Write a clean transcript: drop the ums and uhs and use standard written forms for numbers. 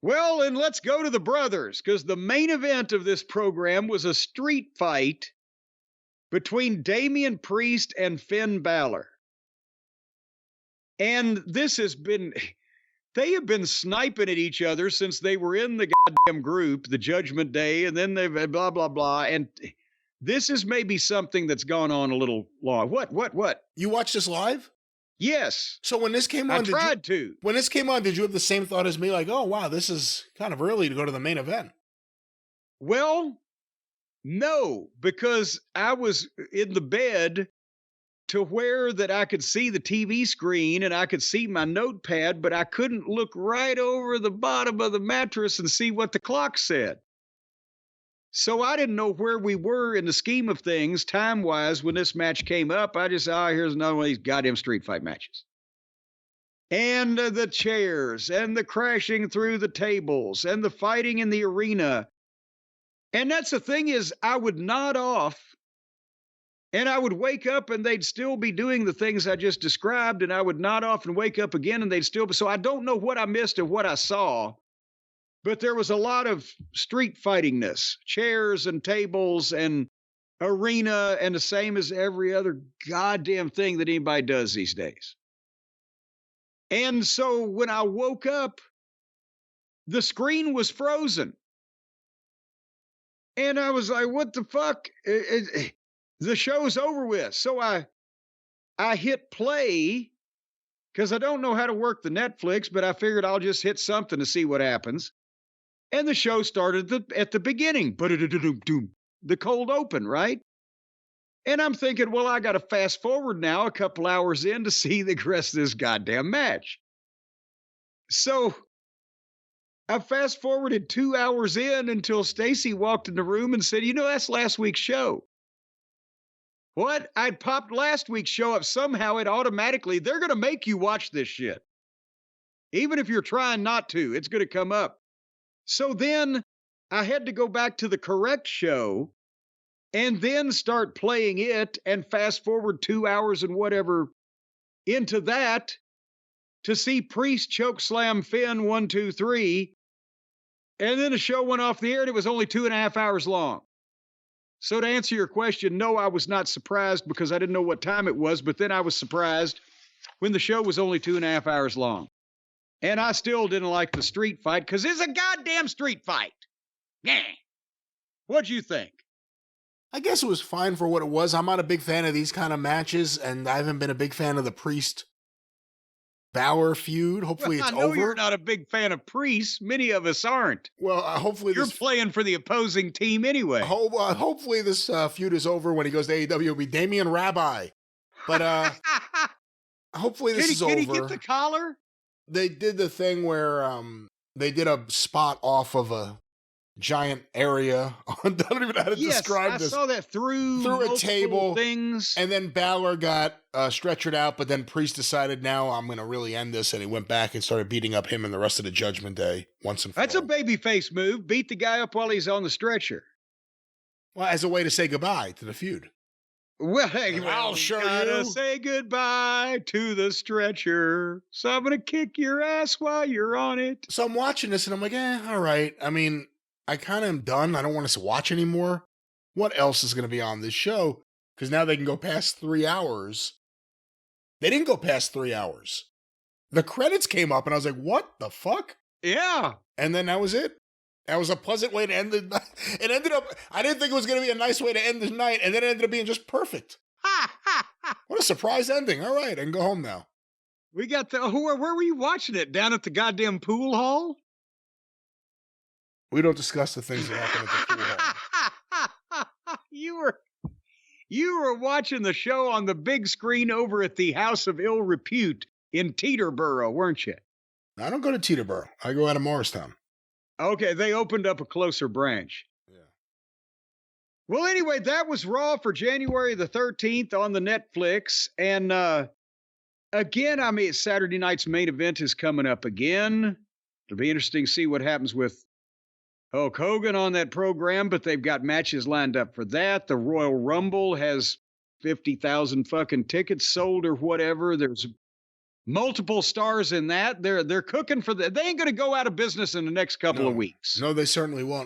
Well, and let's go to the brothers, because the main event of this program was a street fight between Damian Priest and Finn Balor. And this has been, they have been sniping at each other since they were in the goddamn group, the Judgment Day, and then they've blah, blah, blah. And this is maybe something that's gone on a little long. What? You watched this live? Yes. So when this came on, When this came on, did you have the same thought as me? Like, oh, wow, this is kind of early to go to the main event. Well, no, because I was in the bed to where that I could see the TV screen and I could see my notepad, but I couldn't look right over the bottom of the mattress and see what the clock said. So I didn't know where we were in the scheme of things, time-wise, when this match came up. I just, here's another one of these goddamn street fight matches. And the chairs, and the crashing through the tables, and the fighting in the arena. And that's the thing is, I would nod off, and I would wake up, and they'd still be doing the things I just described, and I would nod off and wake up again, and they'd still be. So I don't know what I missed and what I saw. But there was a lot of street fightingness, chairs and tables and arena, and the same as every other goddamn thing that anybody does these days. And so when I woke up, the screen was frozen. And I was like, what the fuck? The show's over with. So I hit play because I don't know how to work the Netflix, but I figured I'll just hit something to see what happens. And the show started at the beginning, the cold open, right? And I'm thinking, well, I got to fast forward now a couple hours in to see the rest of this goddamn match. So I fast forwarded 2 hours in until Stacy walked in the room and said, that's last week's show. What? I'd popped last week's show up. Somehow it automatically, they're going to make you watch this shit. Even if you're trying not to, it's going to come up. So then I had to go back to the correct show and then start playing it and fast forward 2 hours and whatever into that to see Priest chokeslam Finn 1, 2, 3. And then the show went off the air and it was only 2.5 hours long. So to answer your question, no, I was not surprised because I didn't know what time it was, but then I was surprised when the show was only 2.5 hours long. And I still didn't like the street fight because it's a goddamn street fight. Yeah. What'd you think? I guess it was fine for what it was. I'm not a big fan of these kind of matches, and I haven't been a big fan of the Priest Balor feud. Hopefully it's over. I know you're not a big fan of Priest. Many of us aren't. Well, hopefully you're playing for the opposing team anyway. Hopefully this feud is over when he goes to AEW. It'll be Damian Rabbi. But hopefully this is over. Did he get the collar? They did the thing where they did a spot off of a giant area. I don't even know how to describe this. I saw that through a table things. And then Balor got stretchered out, but then Priest decided, now I'm going to really end this, and he went back and started beating up him and the rest of the Judgment Day once and for all. That's a babyface move. Beat the guy up while he's on the stretcher. Well, as a way to say goodbye to the feud. Well, hey, I'll show you. Say goodbye to the stretcher. So I'm going to kick your ass while you're on it. So I'm watching this and I'm like, all right. I mean, I kind of am done. I don't want to watch anymore. What else is going to be on this show? Because now they can go past 3 hours. They didn't go past 3 hours. The credits came up and I was like, what the fuck? Yeah. And then that was it. That was a pleasant way to end the night. It ended up, I didn't think it was going to be a nice way to end the night, and then it ended up being just perfect. What a surprise ending. All right, I can go home now. We got where were you watching it? Down at the goddamn pool hall? We don't discuss the things that happen at the pool hall. You were watching the show on the big screen over at the House of Ill Repute in Teterboro, weren't you? I don't go to Teterboro. I go out of Morristown. Okay, they opened up a closer branch. Yeah. Well, anyway, that was Raw for January the 13th on the Netflix. And again, I mean, Saturday night's main event is coming up again. It'll be interesting to see what happens with Hulk Hogan on that program, but they've got matches lined up for that. The Royal Rumble has 50,000 fucking tickets sold or whatever. There's multiple stars in that. They're cooking for they ain't going to go out of business in the next couple of weeks. No, they certainly won't.